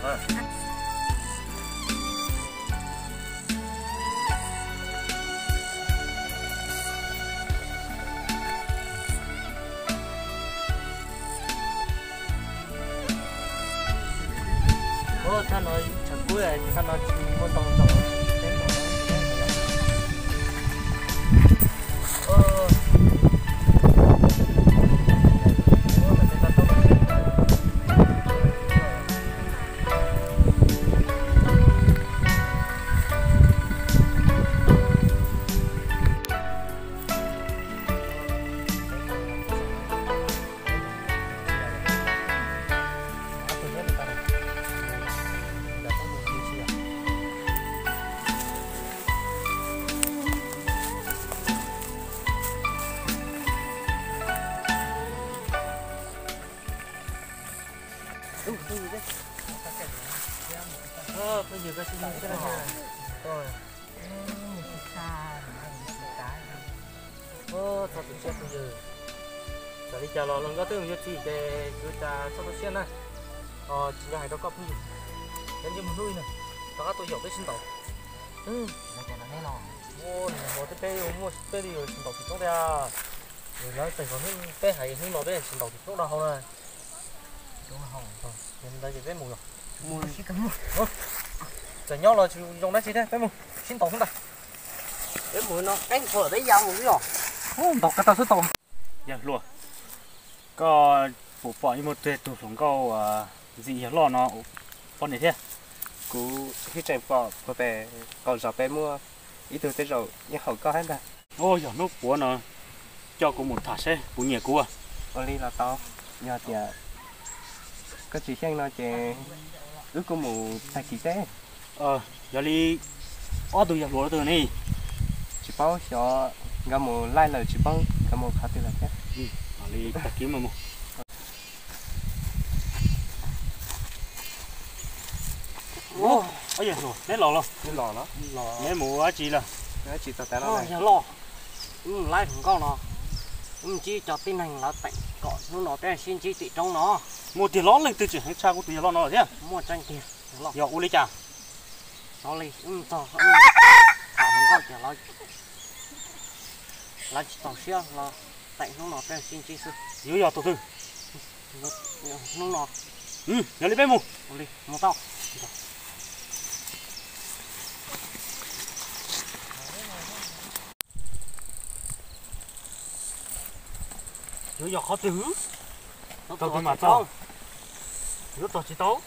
vâng. Cha nói chặt cuối này, cha nói muốn tông tông đến rồi. Bây giờ cái xin cái này rồi. Thật sự chết bây giờ. Giờ đi chờ lò lần có thứ gì thì để chúng ta sau đó xem này. Chỉ là hai đứa cặp như. Đến như một nuôi này. Đó tôi hiểu cái sinh tộc. Này cái nó nghe lò. Một cái bê mua bê đi rồi sinh tộc thì không ra. Rồi nó tỉnh còn hơn bê hay hơn lò bê sinh tộc thì không ra hông này. Đúng không? Nên đây thì bê mùi rồi. Mùi chỉ cần mùi. Chả nhau là dùng đấy gì thế, cái mù, xin tàu không ta? Cái mùi nó cánh phở đấy giàu một cái rồi. Tàu cái tàu số tàu. Dạ luôn. Có bộ bỏ như một tuyệt tụ xuống câu gì hiểu lo nó con này thế. Cú khi chạy bỏ về còn giờ bé mua ít từ tới rồi nhưng hậu có hết ra. Ôi giờ lúc của nó cho cô một thả xe, của nhẹ cua. Oli là to, nhờ thì có chỉ xem nó chè ước có một tài kỳ tế. Giờ đi ở tụi giặc lúa từ này chỉ bao cho ngã một lai lời chỉ bao ngã một khá từ là thế. Đi tập kiếm mà một. Ôi giờ rồi, nét lò luôn. Cái lò đó. Nét mù á chị là. Nó chỉ tao té nó này. Lò. Lai không con nó. Chỉ cho tin hành là tạnh cọ nó té xin chỉ tị trong nó. Một tiền ló lên từ chuyện cha của tụi lò nó thế. Một tranh tiền. Giờ u lấy chả. Nó lấy to không có chỉ là chỉ tàu xe là tạnh nó té xin chỉ sư. Giờ tụi nó giờ lấy bé mù. Đi một tao. Giờ khó tử. Tao tôi mà tao. Giờ tao chỉ tao.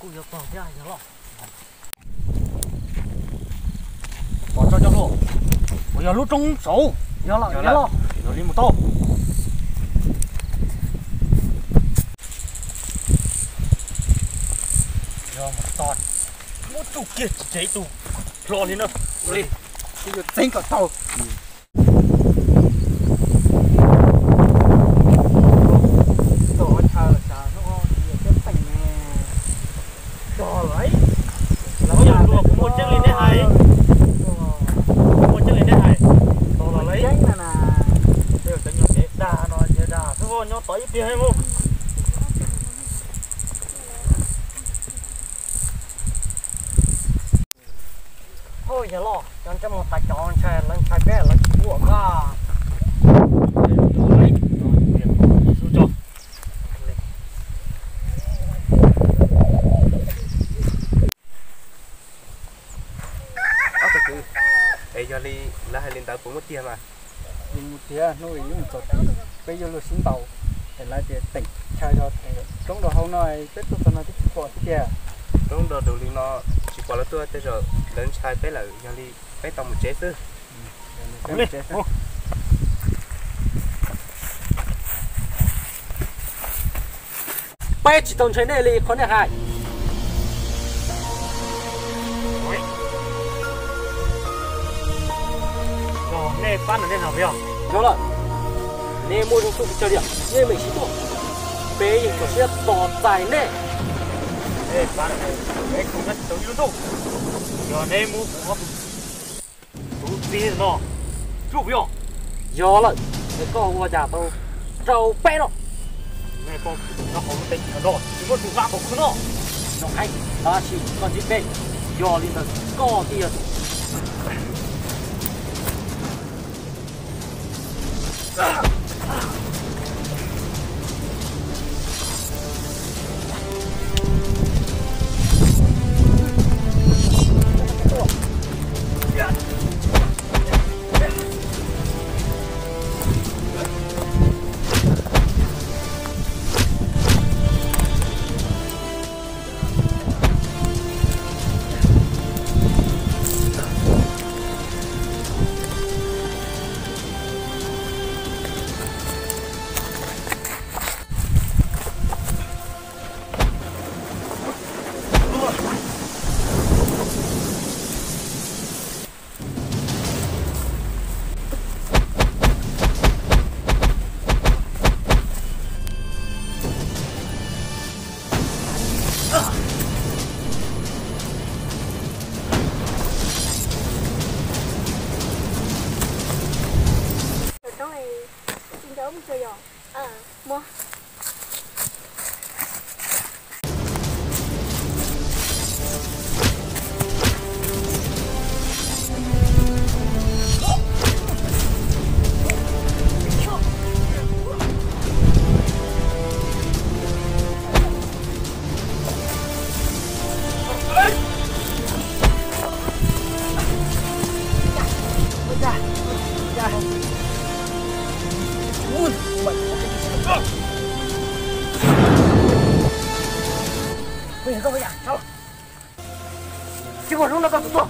Cô giờ tao ra giờ lo. Bỏ cho luôn. Bây giờ lúc trong sổ. Giờ lo. Rồi đi một tô. Giờ một tọt. Một tụ kia cháy tụ. Lo lên nữa. Đi. Bây giờ tính cả tàu. Đi hay không? Thôi giờ lo, cho một tay tròn xe lên xe bé lên của ga. Bây giờ đi là hai lên tàu cũng mất tiền mà. Nhưng một tiền nó bị những chỗ bây giờ là xin tàu để lại tiền tỉnh khai cho trong đó hôm nay tết tôi nói tiếp quả tiếp kia trong đó đầu tiên nó chỉ qua là tôi tới rồi đến sai bé là giờ đi bé tàu một chế chứ. Bé chỉ tông chơi này đi khó này hại. Nè bán ở đây nào vậy? Đó là nè mua trong tụ chơi điểm nè mình chỉ tụ bé gì của xe to dài nè. Nè bán ở đây bé không rất tốn yếu tố. Giờ nè mua của tụ gì nó chụp vô. Giờ là cái con qua nhà tao trâu bé nó. 那帮那好多得看到，怎么做法不可能？弄开，拿起拿起杯，要领的高低的。么？结果扔那个做。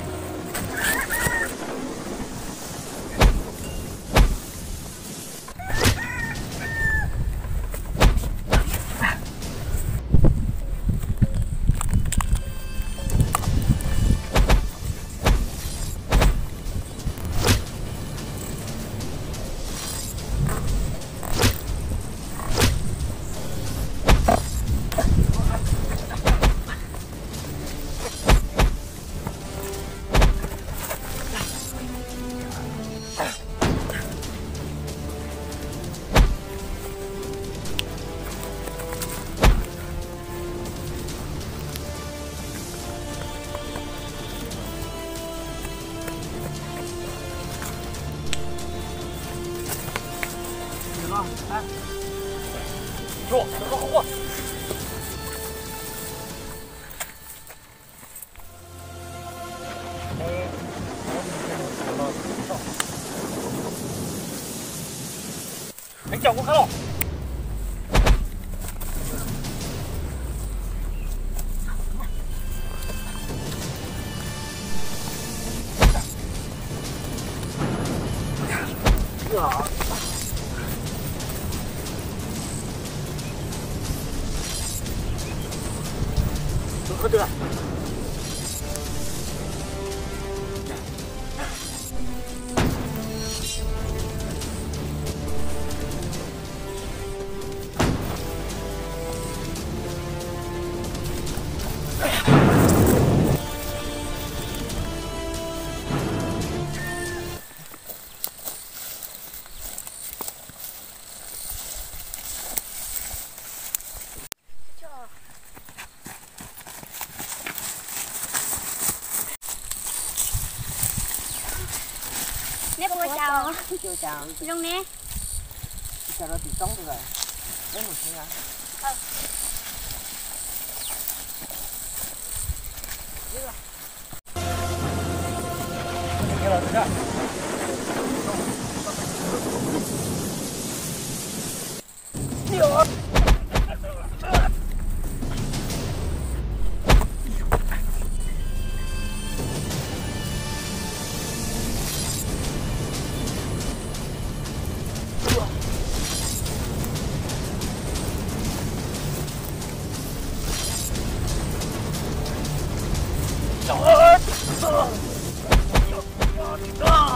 哎，哟，这个货！哎，叫我看了。呀！ 喝的。Nếp cô chào. Chào chào. Rung nè. Chào nó bị sống rồi. Lấy một xe. Ah!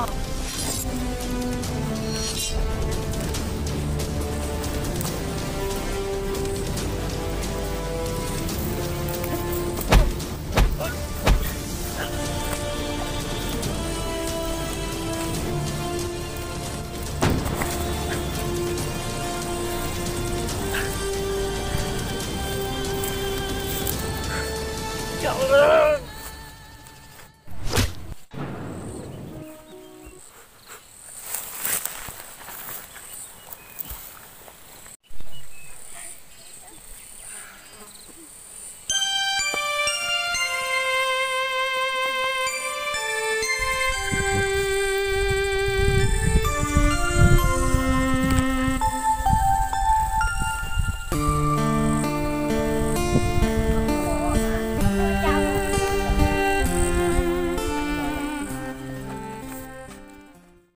chào